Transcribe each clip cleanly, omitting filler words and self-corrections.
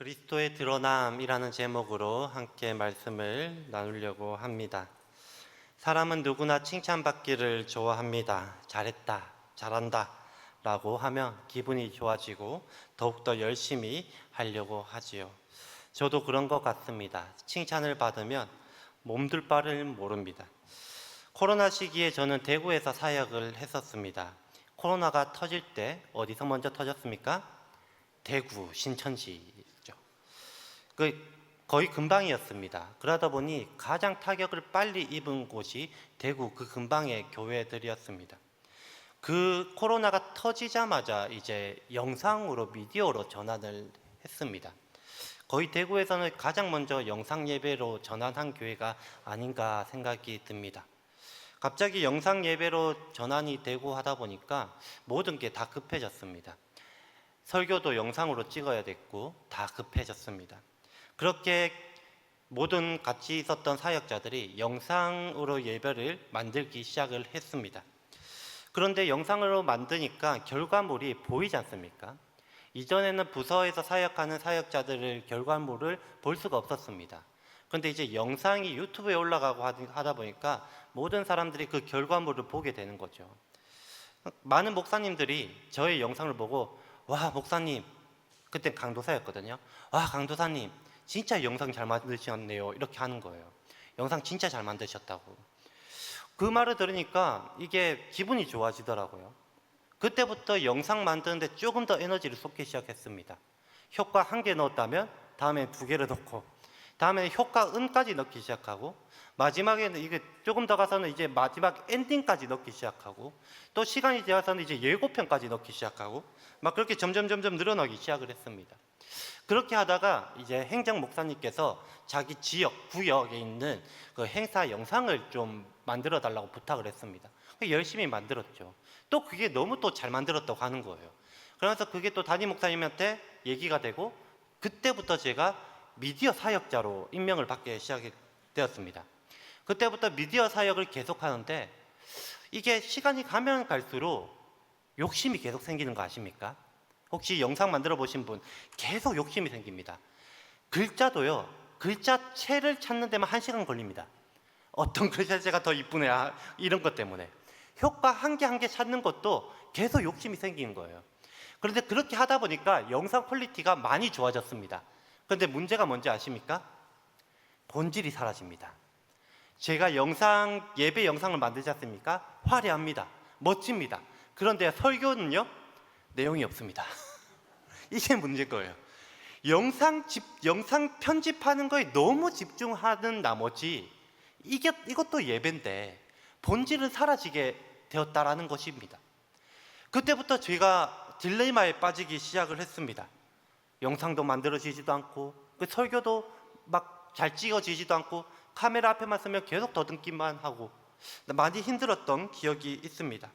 그리스도의 드러남이라는 제목으로 함께 말씀을 나누려고 합니다. 사람은 누구나 칭찬받기를 좋아합니다. 잘했다, 잘한다 라고 하면 기분이 좋아지고 더욱더 열심히 하려고 하지요. 저도 그런 것 같습니다. 칭찬을 받으면 몸둘 바를 모릅니다. 코로나 시기에 저는 대구에서 사역을 했었습니다. 코로나가 터질 때 어디서 먼저 터졌습니까? 대구, 신천지죠. 거의 근방이었습니다. 그러다 보니 가장 타격을 빨리 입은 곳이 대구 그 근방의 교회들이었습니다. 그 코로나가 터지자마자 이제 영상으로 미디어로 전환을 했습니다. 거의 대구에서는 가장 먼저 영상 예배로 전환한 교회가 아닌가 생각이 듭니다. 갑자기 영상 예배로 전환이 되고 하다 보니까 모든 게 다 급해졌습니다. 설교도 영상으로 찍어야 됐고 다 급해졌습니다. 그렇게 모든 같이 있었던 사역자들이 영상으로 예배를 만들기 시작을 했습니다. 그런데 영상으로 만드니까 결과물이 보이지 않습니까? 이전에는 부서에서 사역하는 사역자들의 결과물을 볼 수가 없었습니다. 그런데 이제 영상이 유튜브에 올라가고 하다 보니까 모든 사람들이 그 결과물을 보게 되는 거죠. 많은 목사님들이 저의 영상을 보고 와 목사님, 그때 강도사였거든요. 와 강도사님 진짜 영상 잘 만드셨네요 이렇게 하는 거예요. 영상 진짜 잘 만드셨다고. 그 말을 들으니까 이게 기분이 좋아지더라고요. 그때부터 영상 만드는데 조금 더 에너지를 쏟기 시작했습니다. 효과 1개 넣었다면 다음에 2개를 넣고, 다음에 효과 은까지 넣기 시작하고, 마지막에는 이게 조금 더 가서는 이제 마지막 엔딩까지 넣기 시작하고, 또 시간이 지나서는 이제 예고편까지 넣기 시작하고, 막 그렇게 점점 늘어나기 시작을 했습니다. 그렇게 하다가 이제 행정 목사님께서 자기 지역, 구역에 있는 그 행사 영상을 좀 만들어 달라고 부탁을 했습니다. 열심히 만들었죠. 또 그게 너무 또 잘 만들었다고 하는 거예요. 그러면서 그게 또 담임 목사님한테 얘기가 되고, 그때부터 제가 미디어 사역자로 임명을 받게 시작되었습니다. 그때부터 미디어 사역을 계속 하는데, 이게 시간이 가면 갈수록 욕심이 계속 생기는 거 아십니까? 혹시 영상 만들어 보신 분 계속 욕심이 생깁니다. 글자도요, 글자체를 찾는 데만 1시간 걸립니다. 어떤 글자체가 더 이쁘네 이런 것 때문에. 효과 한 개 한 개 찾는 것도 계속 욕심이 생기는 거예요. 그런데 그렇게 하다 보니까 영상 퀄리티가 많이 좋아졌습니다. 그런데 문제가 뭔지 아십니까? 본질이 사라집니다. 제가 예배 영상을 만들지 않습니까? 화려합니다. 멋집니다. 그런데 설교는요? 내용이 없습니다. 이게 문제인 거예요. 영상 편집하는 거에 너무 집중하는 나머지 이것도 예배인데 본질은 사라지게 되었다라는 것입니다. 그때부터 제가 딜레마에 빠지기 시작을 했습니다. 영상도 만들어지지도 않고 설교도 막 잘 찍어지지도 않고 카메라 앞에만 서면 계속 더듬기만 하고 많이 힘들었던 기억이 있습니다.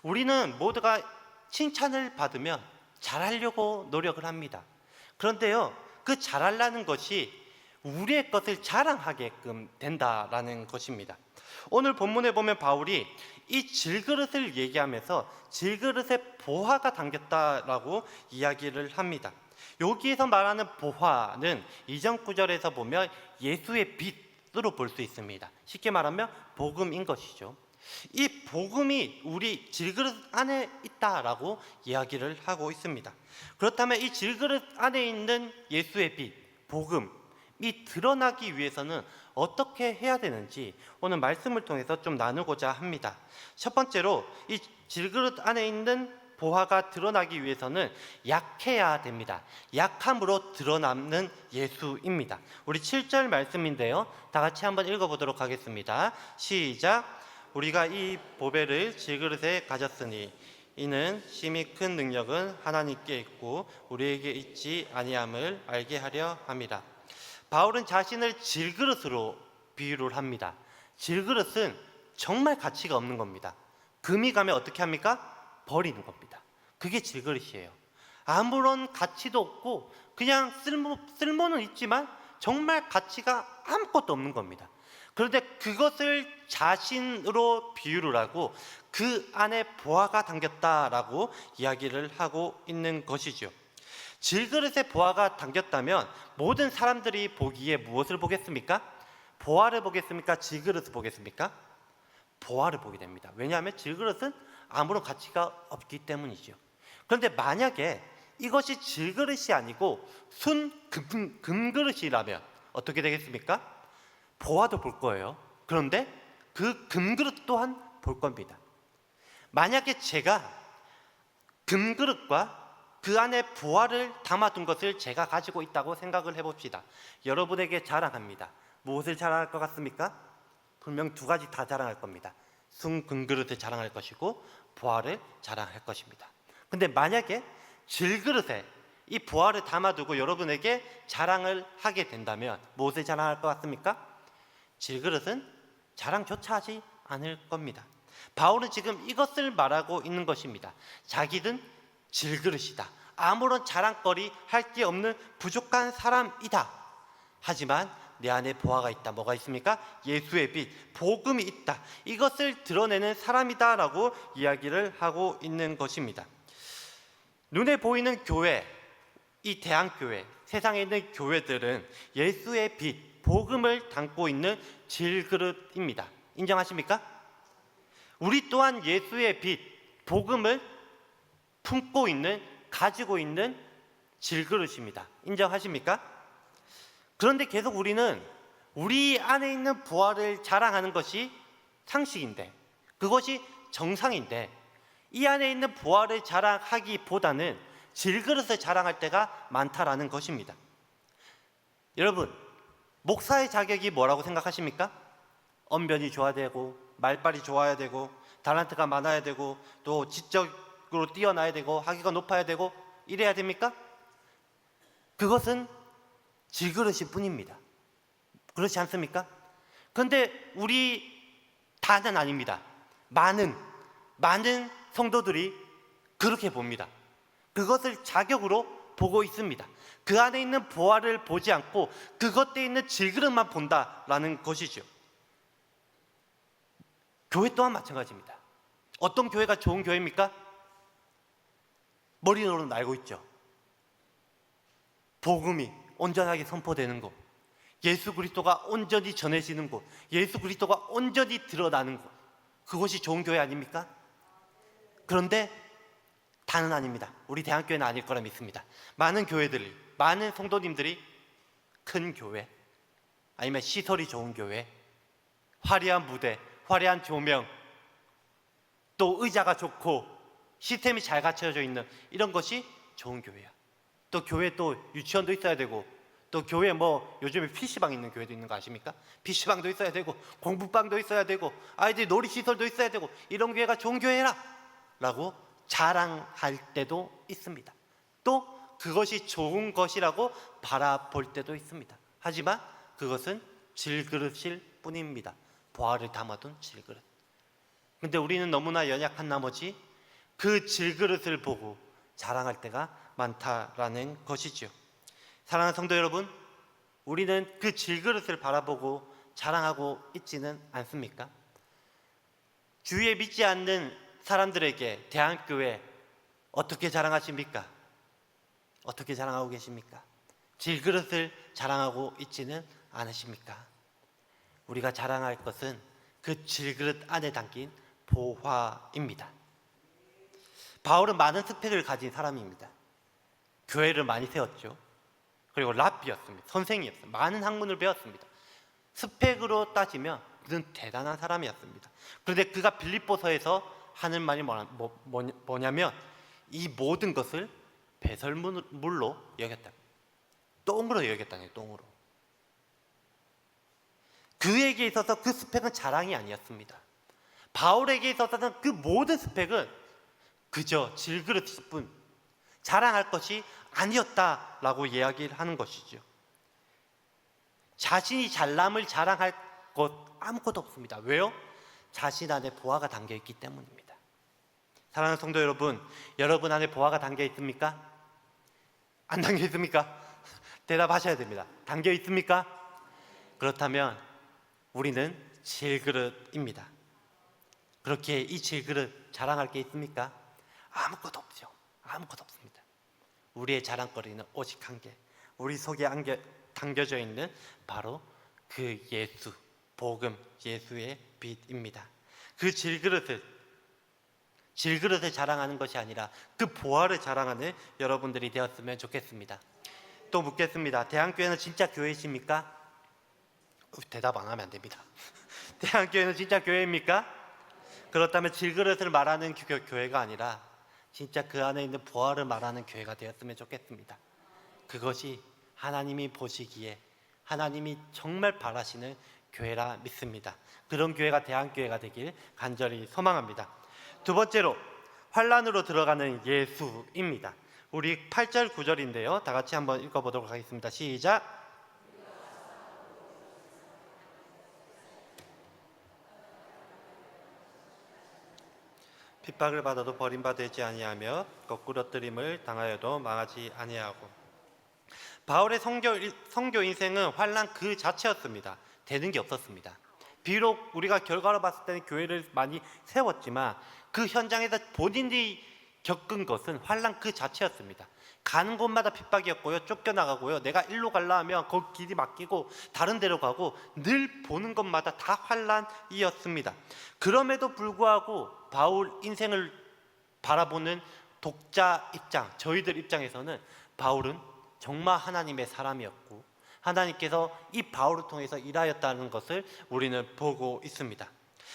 우리는 모두가 칭찬을 받으면 잘하려고 노력을 합니다. 그런데요, 그 잘하려는 것이 우리의 것을 자랑하게끔 된다라는 것입니다. 오늘 본문에 보면 바울이 이 질그릇을 얘기하면서 질그릇에 보화가 담겼다라고 이야기를 합니다. 여기에서 말하는 보화는 이전 구절에서 보면 예수의 빛으로 볼 수 있습니다. 쉽게 말하면 복음인 것이죠. 이 복음이 우리 질그릇 안에 있다라고 이야기를 하고 있습니다. 그렇다면 이 질그릇 안에 있는 예수의 빛, 복음이 드러나기 위해서는 어떻게 해야 되는지 오늘 말씀을 통해서 좀 나누고자 합니다. 첫 번째로 이 질그릇 안에 있는 보화가 드러나기 위해서는 약해야 됩니다. 약함으로 드러나는 예수입니다. 우리 7절 말씀인데요, 다 같이 한번 읽어보도록 하겠습니다. 시작. 우리가 이 보배를 질그릇에 가졌으니 이는 심히 큰 능력은 하나님께 있고 우리에게 있지 아니함을 알게 하려 함이라. 바울은 자신을 질그릇으로 비유를 합니다. 질그릇은 정말 가치가 없는 겁니다. 금이 가면 어떻게 합니까? 버리는 겁니다. 그게 질그릇이에요. 아무런 가치도 없고 그냥 쓸모는 있지만 정말 가치가 아무것도 없는 겁니다. 그런데 그것을 자신으로 비유를 하고 그 안에 보화가 담겼다라고 이야기를 하고 있는 것이죠. 질그릇에 보화가 담겼다면 모든 사람들이 보기에 무엇을 보겠습니까? 보화를 보겠습니까? 질그릇을 보겠습니까? 보화를 보게 됩니다. 왜냐하면 질그릇은 아무런 가치가 없기 때문이죠. 그런데 만약에 이것이 질그릇이 아니고 순 금그릇이라면 어떻게 되겠습니까? 보화도 볼 거예요. 그런데 그 금그릇 또한 볼 겁니다. 만약에 제가 금그릇과 그 안에 보화를 담아둔 것을 제가 가지고 있다고 생각을 해봅시다. 여러분에게 자랑합니다. 무엇을 자랑할 것 같습니까? 분명 두 가지 다 자랑할 겁니다. 순 금그릇을 자랑할 것이고 보화를 자랑할 것입니다. 근데 만약에 질그릇에 이 보화를 담아두고 여러분에게 자랑을 하게 된다면 무엇을 자랑할 것 같습니까? 질그릇은 자랑조차 하지 않을 겁니다. 바울은 지금 이것을 말하고 있는 것입니다. 자기는 질그릇이다. 아무런 자랑거리 할 게 없는 부족한 사람이다. 하지만 내 안에 보화가 있다. 뭐가 있습니까? 예수의 빛, 복음이 있다. 이것을 드러내는 사람이다 라고 이야기를 하고 있는 것입니다. 눈에 보이는 교회, 이 대한교회, 세상에 있는 교회들은 예수의 빛, 복음을 담고 있는 질그릇입니다. 인정하십니까? 우리 또한 예수의 빛, 복음을 품고 있는, 가지고 있는 질그릇입니다. 인정하십니까? 그런데 계속 우리는 우리 안에 있는 부활을 자랑하는 것이 상식인데, 그것이 정상인데, 이 안에 있는 부활을 자랑하기보다는 질그릇을 자랑할 때가 많다라는 것입니다. 여러분, 목사의 자격이 뭐라고 생각하십니까? 언변이 좋아야 되고, 말빨이 좋아야 되고, 달란트가 많아야 되고, 또 지적으로 뛰어나야 되고, 학위가 높아야 되고, 이래야 됩니까? 그것은 질그릇일 뿐입니다. 그렇지 않습니까? 그런데 우리 다는 아닙니다. 많은 성도들이 그렇게 봅니다. 그것을 자격으로 보고 있습니다. 그 안에 있는 보화를 보지 않고 그것에 있는 질그릇만 본다라는 것이죠. 교회 또한 마찬가지입니다. 어떤 교회가 좋은 교회입니까? 머리로는 알고 있죠. 복음이 온전하게 선포되는 곳, 예수 그리스도가 온전히 전해지는 곳, 예수 그리스도가 온전히 드러나는 곳, 그것이 좋은 교회 아닙니까? 그런데 다는 아닙니다. 우리 대한교회는 아닐 거라 믿습니다. 많은 교회들이, 많은 성도님들이 큰 교회, 아니면 시설이 좋은 교회, 화려한 무대, 화려한 조명, 또 의자가 좋고 시스템이 잘 갖춰져 있는 이런 것이 좋은 교회야. 또 교회 또 유치원도 있어야 되고, 또 교회 요즘에 PC방 있는 교회도 있는 거 아십니까? PC방도 있어야 되고, 공부방도 있어야 되고, 아이들 놀이시설도 있어야 되고, 이런 교회가 좋은 교회라 라고 자랑할 때도 있습니다. 또 그것이 좋은 것이라고 바라볼 때도 있습니다. 하지만 그것은 질그릇일 뿐입니다. 보화를 담아둔 질그릇. 근데 우리는 너무나 연약한 나머지 그 질그릇을 보고 자랑할 때가 많다라는 것이죠. 사랑하는 성도 여러분, 우리는 그 질그릇을 바라보고 자랑하고 있지는 않습니까? 주위에 믿지 않는 사람들에게 대한교회 어떻게 자랑하십니까? 어떻게 자랑하고 계십니까? 질그릇을 자랑하고 있지는 않으십니까? 우리가 자랑할 것은 그 질그릇 안에 담긴 보화입니다. 바울은 많은 스펙을 가진 사람입니다. 교회를 많이 세웠죠. 그리고 랍비였습니다. 선생이었습니다. 많은 학문을 배웠습니다. 스펙으로 따지면 그는 대단한 사람이었습니다. 그런데 그가 빌립보서에서 하는 말이 뭐냐면 이 모든 것을 배설물로 여겼다. 똥으로 여겼다는 거예요. 똥으로. 그에게 있어서 그 스펙은 자랑이 아니었습니다. 바울에게 있어서는 그 모든 스펙은 그저 질그릇일 뿐, 자랑할 것이 아니었다라고 이야기를 하는 것이죠. 자신이 잘남을 자랑할 것 아무것도 없습니다. 왜요? 자신 안에 보화가 담겨 있기 때문입니다. 사랑하는 성도 여러분, 여러분 안에 보화가 담겨 있습니까? 안 담겨 있습니까? 대답하셔야 됩니다. 담겨 있습니까? 그렇다면 우리는 질그릇입니다. 그렇게 이 질그릇 자랑할 게 있습니까? 아무것도 없죠. 아무것도 없습니다. 우리의 자랑거리는 오직 한 개, 우리 속에 담겨져 있는 바로 그 예수, 복음, 예수의 빛입니다. 그 질그릇을 자랑하는 것이 아니라 그 보화를 자랑하는 여러분들이 되었으면 좋겠습니다. 또 묻겠습니다. 대한교회는 진짜 교회이십니까? 대답 안 하면 안 됩니다. 대한교회는 진짜 교회입니까? 그렇다면 질그릇을 말하는 교회가 아니라 진짜 그 안에 있는 보화를 말하는 교회가 되었으면 좋겠습니다. 그것이 하나님이 보시기에 하나님이 정말 바라시는 교회라 믿습니다. 그런 교회가 대한교회가 되길 간절히 소망합니다. 두 번째로 환란으로 들어가는 예수입니다. 우리 8절 9절인데요. 다 같이 한번 읽어보도록 하겠습니다. 시작. 핍박을 받아도 버림받지 아니하며 거꾸러뜨림을 당하여도 망하지 아니하고. 바울의 선교 인생은 환란 그 자체였습니다. 되는 게 없었습니다. 비록 우리가 결과로 봤을 때는 교회를 많이 세웠지만 그 현장에서 본인이 겪은 것은 환란 그 자체였습니다. 가는 곳마다 핍박이었고요, 쫓겨나가고요, 내가 일로 갈라 하면 거기 길이 막히고 다른 데로 가고 늘 보는 것마다 다 환란이었습니다. 그럼에도 불구하고 바울 인생을 바라보는 독자 입장, 저희들 입장에서는 바울은 정말 하나님의 사람이었고 하나님께서 이 바울을 통해서 일하였다는 것을 우리는 보고 있습니다.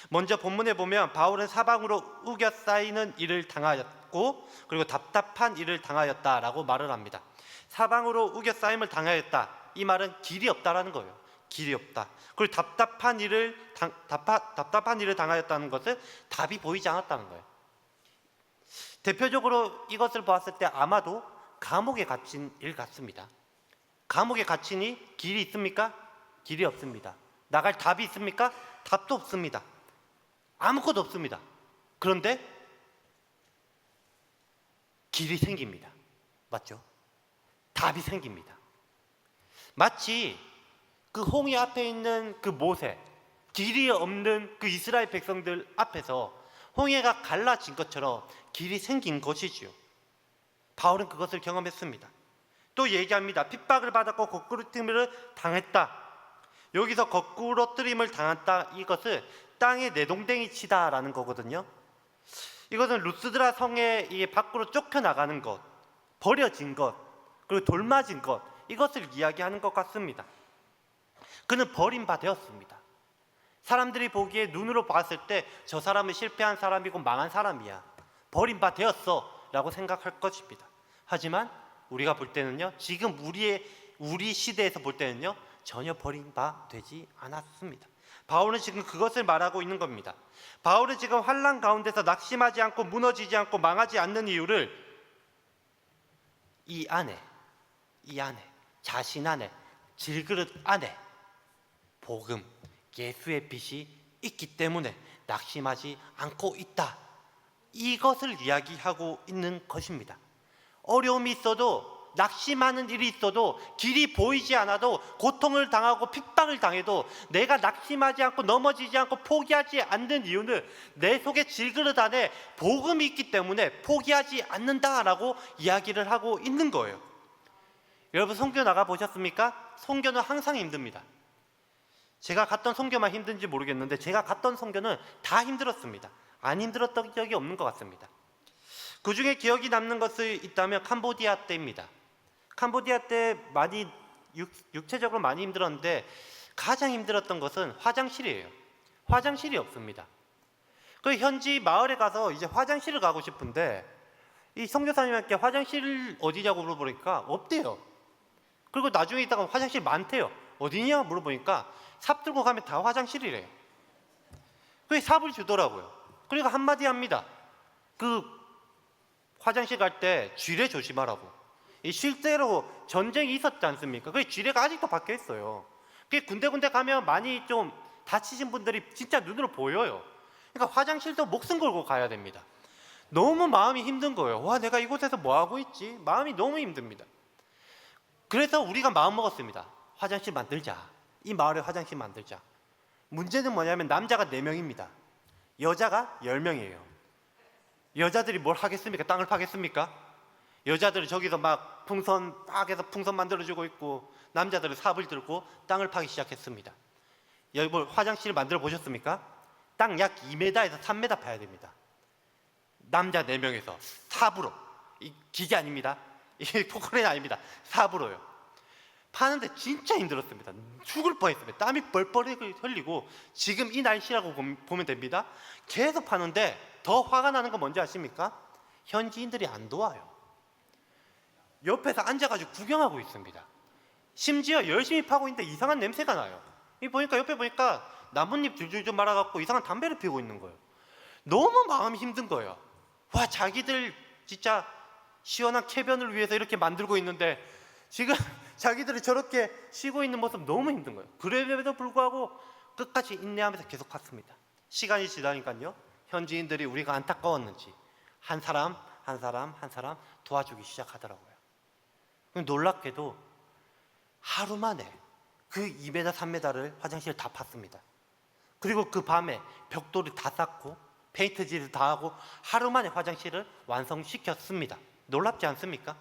먼저 본문에 보면 바울은 사방으로 우겨싸이는 일을 당하였고 그리고 답답한 일을 당하였다라고 말을 합니다. 사방으로 우겨싸임을 당하였다, 이 말은 길이 없다라는 거예요. 길이 없다. 그리고 답답한 일을 당하였다는 것은 답이 보이지 않았다는 거예요. 대표적으로 이것을 보았을 때 아마도 감옥에 갇힌 일 같습니다. 감옥에 갇히니 길이 있습니까? 길이 없습니다. 나갈 답이 있습니까? 답도 없습니다. 아무것도 없습니다. 그런데 길이 생깁니다. 맞죠? 답이 생깁니다. 마치 그 홍해 앞에 있는 그 모세, 길이 없는 그 이스라엘 백성들 앞에서 홍해가 갈라진 것처럼 길이 생긴 것이지요. 바울은 그것을 경험했습니다. 또 얘기합니다. 핍박을 받았고 거꾸러뜨림을 당했다. 여기서 거꾸러뜨림을 당했다, 이것을 땅에 내동댕이 치다라는 거거든요. 이것은 루스드라 성에 밖으로 쫓겨나가는 것, 버려진 것, 그리고 돌맞은 것, 이것을 이야기하는 것 같습니다. 그는 버림받았습니다. 사람들이 보기에 눈으로 봤을 때 저 사람은 실패한 사람이고 망한 사람이야, 버림받았어 라고 생각할 것입니다. 하지만 우리가 볼 때는요, 지금 우리 시대에서 볼 때는요, 전혀 버림받지 않았습니다. 바울은 지금 그것을 말하고 있는 겁니다. 바울은 지금 환난 가운데서 낙심하지 않고 무너지지 않고 망하지 않는 이유를 이 안에 자신 안에, 질그릇 안에 복음, 예수의 빛이 있기 때문에 낙심하지 않고 있다, 이것을 이야기하고 있는 것입니다. 어려움이 있어도, 낙심하는 일이 있어도, 길이 보이지 않아도, 고통을 당하고 핍박을 당해도 내가 낙심하지 않고 넘어지지 않고 포기하지 않는 이유는 내 속에 질그릇 안에 복음이 있기 때문에 포기하지 않는다라고 이야기를 하고 있는 거예요. 여러분, 선교 나가 보셨습니까? 선교는 항상 힘듭니다. 제가 갔던 선교만 힘든지 모르겠는데 제가 갔던 선교는 다 힘들었습니다. 안 힘들었던 적이 없는 것 같습니다. 그 중에 기억이 남는 것이 있다면 캄보디아 때입니다. 캄보디아 때 많이 육체적으로 많이 힘들었는데 가장 힘들었던 것은 화장실이에요. 화장실이 없습니다. 그 현지 마을에 가서 이제 화장실을 가고 싶은데 이 선교사님한테 화장실 어디냐고 물어보니까 없대요. 그리고 나중에 있다가 화장실 많대요. 어디냐 물어보니까 삽 들고 가면 다 화장실이래요. 그 삽을 주더라고요. 그리고 한마디 합니다. 그 화장실 갈 때 쥐레 조심하라고. 이 실제로 전쟁이 있었지 않습니까? 그 쥐레가 아직도 박혀 있어요. 그 군데군데 가면 많이 좀 다치신 분들이 진짜 눈으로 보여요. 그러니까 화장실도 목숨 걸고 가야 됩니다. 너무 마음이 힘든 거예요. 와, 내가 이곳에서 뭐 하고 있지? 마음이 너무 힘듭니다. 그래서 우리가 마음 먹었습니다. 화장실 만들자. 이 마을에 화장실 만들자. 문제는 뭐냐면 남자가 4명입니다. 여자가 10명이에요. 여자들이 뭘 하겠습니까? 땅을 파겠습니까? 여자들은 저기서 막 풍선 막 해서 풍선 만들어주고 있고, 남자들은 삽을 들고 땅을 파기 시작했습니다. 여러분, 화장실 만들어 보셨습니까? 땅 약 2m에서 3m 파야 됩니다. 남자 4명에서 삽으로, 이 기계 아닙니다. 이게 포크레인 아닙니다. 삽으로요. 파는데 진짜 힘들었습니다. 죽을 뻔했습니다. 땀이 뻘뻘 흘리고, 지금 이 날씨라고 보면 됩니다. 계속 파는데 더 화가 나는 건 뭔지 아십니까? 현지인들이 안 도와요. 옆에서 앉아가지고 구경하고 있습니다. 심지어 열심히 파고 있는데 이상한 냄새가 나요. 옆에 보니까 나뭇잎 줄줄줄 말아갖고 이상한 담배를 피우고 있는 거예요. 너무 마음이 힘든 거예요. 와, 자기들 진짜 시원한 쾌변을 위해서 이렇게 만들고 있는데 지금 자기들이 저렇게 쉬고 있는 모습 너무 힘든 거예요. 그럼에도 불구하고 끝까지 인내하면서 계속 팠습니다. 시간이 지나니까요, 현지인들이 우리가 안타까웠는지 한 사람 도와주기 시작하더라고요. 놀랍게도 하루 만에 그 2m, 3m를 화장실을 다 팠습니다. 그리고 그 밤에 벽돌을 다 쌓고 페인트질을 다 하고 하루 만에 화장실을 완성시켰습니다. 놀랍지 않습니까?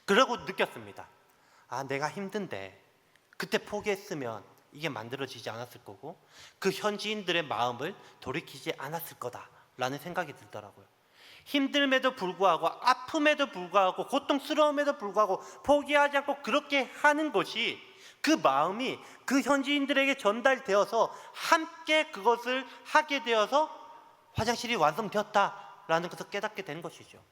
그러고 느꼈습니다. 아, 내가 힘든데 그때 포기했으면 이게 만들어지지 않았을 거고, 그 현지인들의 마음을 돌이키지 않았을 거다라는 생각이 들더라고요. 힘듦에도 불구하고, 아픔에도 불구하고, 고통스러움에도 불구하고 포기하지 않고 그렇게 하는 것이, 그 마음이 그 현지인들에게 전달되어서 함께 그것을 하게 되어서 화장실이 완성되었다라는 것을 깨닫게 된 것이죠.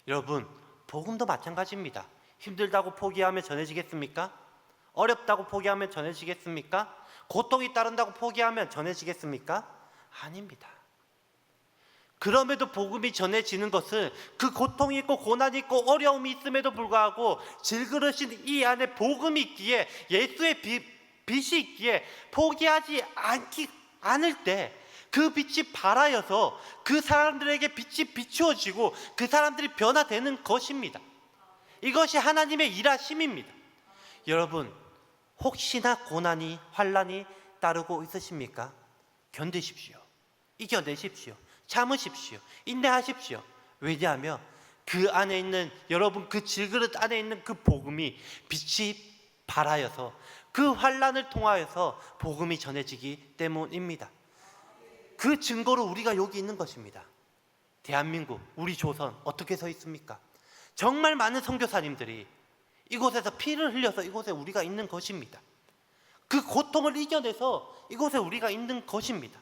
여러분, 복음도 마찬가지입니다. 힘들다고 포기하면 전해지겠습니까? 어렵다고 포기하면 전해지겠습니까? 고통이 따른다고 포기하면 전해지겠습니까? 아닙니다. 그럼에도 복음이 전해지는 것은 그 고통이 있고 고난이 있고 어려움이 있음에도 불구하고 질그릇인 이 안에 복음이 있기에, 예수의 빛이 있기에 포기하지 않을 때 그 빛이 발하여서 그 사람들에게 빛이 비추어지고 그 사람들이 변화되는 것입니다. 이것이 하나님의 일하심입니다. 여러분, 혹시나 고난이, 환난이 따르고 있으십니까? 견디십시오. 이겨내십시오. 참으십시오. 인내하십시오. 왜냐하면 그 안에 있는, 여러분 그 질그릇 안에 있는 그 복음이 빛이 발하여서 그 환난을 통하여서 복음이 전해지기 때문입니다. 그 증거로 우리가 여기 있는 것입니다. 대한민국, 우리 조선 어떻게 서 있습니까? 정말 많은 선교사님들이 이곳에서 피를 흘려서 이곳에 우리가 있는 것입니다. 그 고통을 이겨내서 이곳에 우리가 있는 것입니다.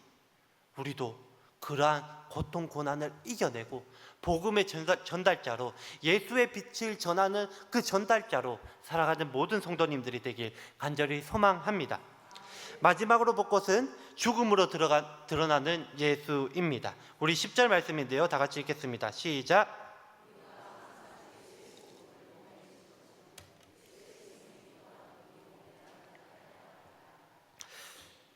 우리도 그러한 고통, 고난을 이겨내고 복음의 전달자로, 예수의 빛을 전하는 그 전달자로 살아가는 모든 성도님들이 되길 간절히 소망합니다. 마지막으로 볼 것은 죽음으로 드러나는 예수입니다. 우리 10절 말씀인데요, 다 같이 읽겠습니다. 시작.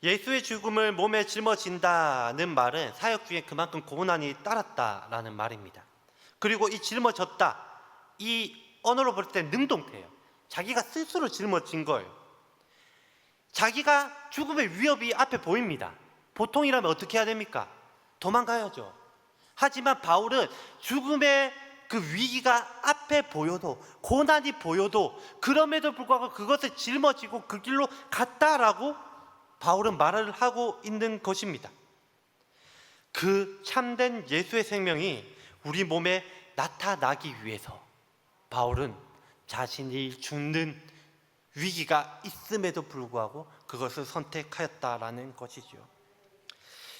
예수의 죽음을 몸에 짊어진다는 말은 사역 중에 그만큼 고난이 따랐다라는 말입니다. 그리고 이 짊어졌다, 이 언어로 볼 때 능동태예요. 자기가 스스로 짊어진 거예요. 자기가 죽음의 위협이 앞에 보입니다. 보통이라면 어떻게 해야 됩니까? 도망가야죠. 하지만 바울은 죽음의 그 위기가 앞에 보여도, 고난이 보여도 그럼에도 불구하고 그것을 짊어지고 그 길로 갔다라고 바울은 말을 하고 있는 것입니다. 그 참된 예수의 생명이 우리 몸에 나타나기 위해서 바울은 자신이 죽는 위기가 있음에도 불구하고 그것을 선택하였다라는 것이죠.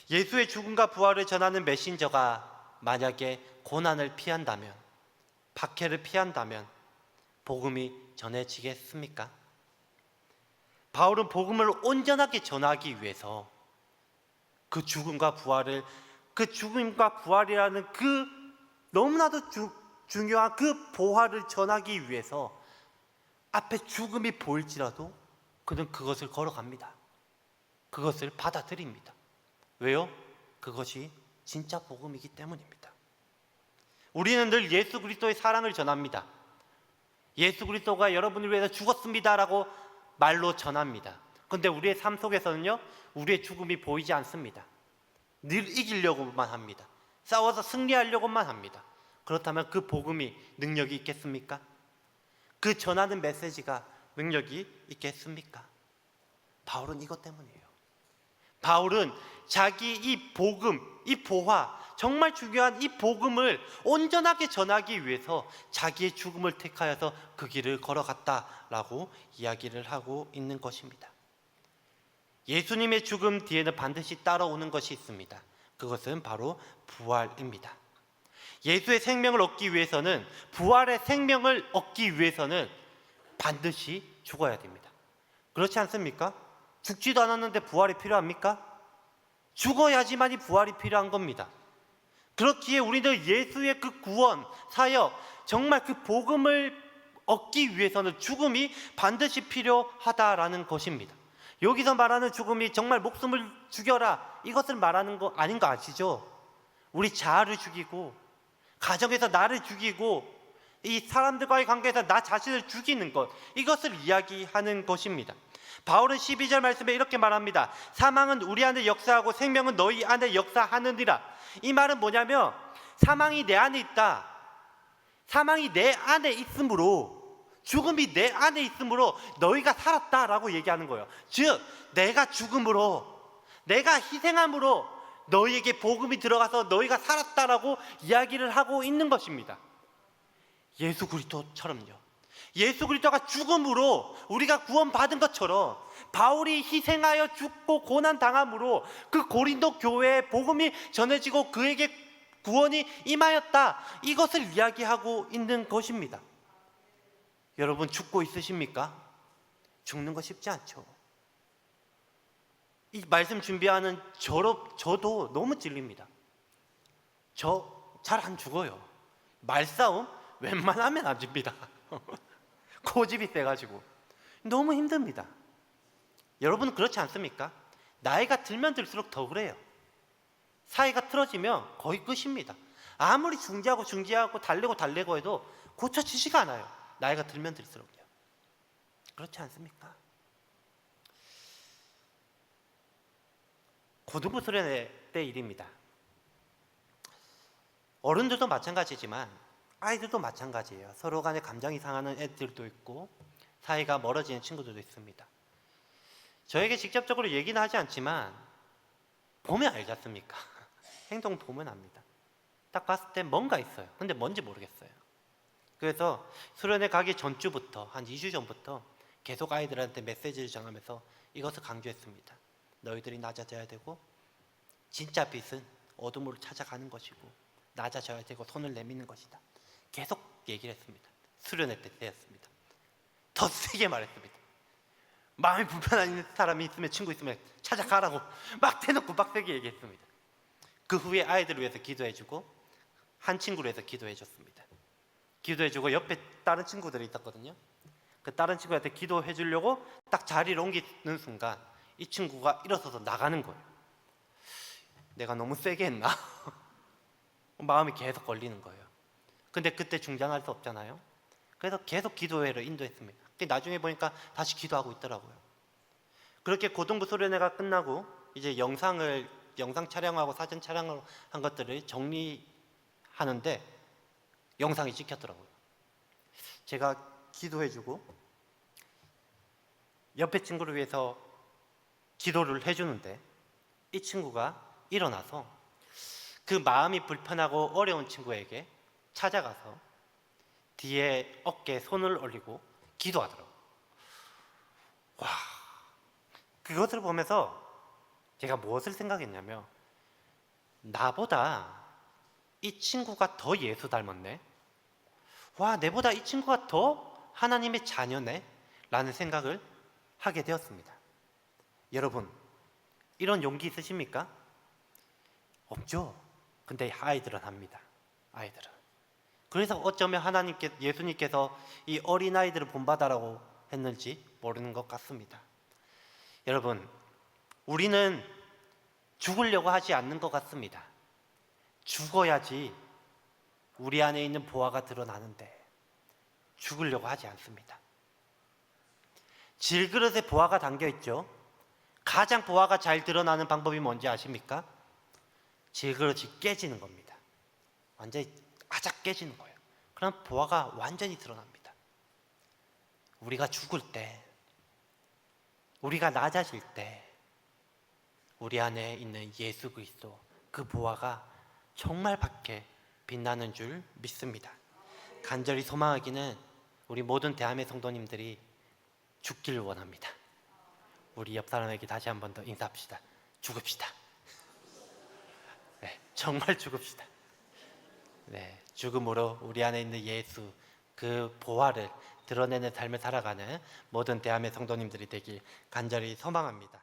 예수의 죽음과 부활을 전하는 메신저가 만약에 고난을 피한다면, 박해를 피한다면 복음이 전해지겠습니까? 바울은 복음을 온전하게 전하기 위해서 그 죽음과 부활이라는 그 너무나도 중요한 그 보화를 전하기 위해서 앞에 죽음이 보일지라도 그는 그것을 걸어갑니다. 그것을 받아들입니다. 왜요? 그것이 진짜 복음이기 때문입니다. 우리는 늘 예수 그리스도의 사랑을 전합니다. 예수 그리스도가 여러분을 위해서 죽었습니다라고 말로 전합니다. 그런데 우리의 삶 속에서는요, 우리의 죽음이 보이지 않습니다. 늘 이기려고만 합니다. 싸워서 승리하려고만 합니다. 그렇다면 그 복음이 능력이 있겠습니까? 그 전하는 메시지가 능력이 있겠습니까? 바울은 이것 때문이에요. 바울은 자기 이 복음, 이 보화, 정말 중요한 이 복음을 온전하게 전하기 위해서 자기의 죽음을 택하여서 그 길을 걸어갔다라고 이야기를 하고 있는 것입니다. 예수님의 죽음 뒤에는 반드시 따라오는 것이 있습니다. 그것은 바로 부활입니다. 예수의 생명을 얻기 위해서는, 부활의 생명을 얻기 위해서는 반드시 죽어야 됩니다. 그렇지 않습니까? 죽지도 않았는데 부활이 필요합니까? 죽어야지만이 부활이 필요한 겁니다. 그렇기에 우리는 예수의 그 구원, 사역, 정말 그 복음을 얻기 위해서는 죽음이 반드시 필요하다라는 것입니다. 여기서 말하는 죽음이 정말 목숨을 죽여라, 이것을 말하는 거 아닌 거 아시죠? 우리 자아를 죽이고, 가정에서 나를 죽이고, 이 사람들과의 관계에서 나 자신을 죽이는 것, 이것을 이야기하는 것입니다. 바울은 12절 말씀에 이렇게 말합니다. 사망은 우리 안에 역사하고 생명은 너희 안에 역사하느니라. 이 말은 뭐냐면, 사망이 내 안에 있다, 사망이 내 안에 있으므로, 죽음이 내 안에 있으므로 너희가 살았다라고 얘기하는 거예요. 즉 내가 죽음으로, 내가 희생함으로 너희에게 복음이 들어가서 너희가 살았다라고 이야기를 하고 있는 것입니다. 예수 그리스도처럼요. 예수 그리스도가 죽음으로 우리가 구원받은 것처럼 바울이 희생하여 죽고 고난당함으로 그 고린도 교회에 복음이 전해지고 그에게 구원이 임하였다, 이것을 이야기하고 있는 것입니다. 여러분, 죽고 있으십니까? 죽는 거 쉽지 않죠. 이 말씀 준비하는 저도 너무 찔립니다. 저 잘 안 죽어요. 말싸움 웬만하면 안 집니다. 고집이 세가지고 너무 힘듭니다. 여러분은 그렇지 않습니까? 나이가 들면 들수록 더 그래요. 사이가 틀어지면 거의 끝입니다. 아무리 중지하고 달래고 해도 고쳐지지가 않아요. 나이가 들면 들수록요. 그렇지 않습니까? 고등부 수련회 때 일입니다. 어른들도 마찬가지지만 아이들도 마찬가지예요. 서로 간에 감정이 상하는 애들도 있고 사이가 멀어지는 친구들도 있습니다. 저에게 직접적으로 얘기는 하지 않지만 보면 알지 않습니까? 행동 보면 압니다. 딱 봤을 때 뭔가 있어요. 근데 뭔지 모르겠어요. 그래서 수련회 가기 전주부터, 한 2주 전부터 계속 아이들한테 메시지를 전하면서 이것을 강조했습니다. 너희들이 낮아져야 되고, 진짜 빛은 어둠으로 찾아가는 것이고, 낮아져야 되고 손을 내미는 것이다. 계속 얘기를 했습니다. 수련회 때였습니다. 더 세게 말했습니다. 마음이 불편한 사람이 있으면, 친구 있으면 찾아가라고 막 대놓고 막 세게 얘기했습니다. 그 후에 아이들을 위해서 기도해주고 한 친구를 위해서 기도해줬습니다. 기도해주고 옆에 다른 친구들이 있었거든요. 그 다른 친구한테 기도해주려고 딱 자리를 옮기는 순간 이 친구가 일어서서 나가는 거예요. 내가 너무 세게 했나? 마음이 계속 걸리는 거예요. 근데 그때 중단할 수 없잖아요. 그래서 계속 기도회를 인도했습니다. 나중에 보니까 다시 기도하고 있더라고요. 그렇게 고등부 수련회가 끝나고 이제 영상 촬영하고 사진 촬영을 한 것들을 정리하는데 영상이 찍혔더라고요. 제가 기도해주고 옆에 친구를 위해서 기도를 해주는데 이 친구가 일어나서 그 마음이 불편하고 어려운 친구에게 찾아가서 뒤에 어깨에 손을 올리고 기도하더라고요. 와, 그것을 보면서 제가 무엇을 생각했냐면, 나보다 이 친구가 더 예수 닮았네? 와, 내보다 이 친구가 더 하나님의 자녀네? 라는 생각을 하게 되었습니다. 여러분, 이런 용기 있으십니까? 없죠? 근데 아이들은 합니다. 아이들은. 그래서 어쩌면 예수님께서 이 어린아이들을 본받아라고 했는지 모르는 것 같습니다. 여러분, 우리는 죽으려고 하지 않는 것 같습니다. 죽어야지 우리 안에 있는 보화가 드러나는데 죽으려고 하지 않습니다. 질그릇에 보화가 담겨있죠. 가장 보화가 잘 드러나는 방법이 뭔지 아십니까? 질그릇이 깨지는 겁니다. 완전히 아작 깨지는 거예요. 그럼 보화가 완전히 드러납니다. 우리가 죽을 때, 우리가 낮아질 때 우리 안에 있는 예수 그리스도 그 보화가 정말 밝게 빛나는 줄 믿습니다. 간절히 소망하기는 우리 모든 대한민국 성도님들이 죽기를 원합니다. 우리 옆 사람에게 다시 한 번 더 인사합시다. 죽읍시다. 네, 정말 죽읍시다. 네, 죽음으로 우리 안에 있는 예수 그 보화를 드러내는 삶을 살아가는 모든 대한민국 성도님들이 되길 간절히 소망합니다.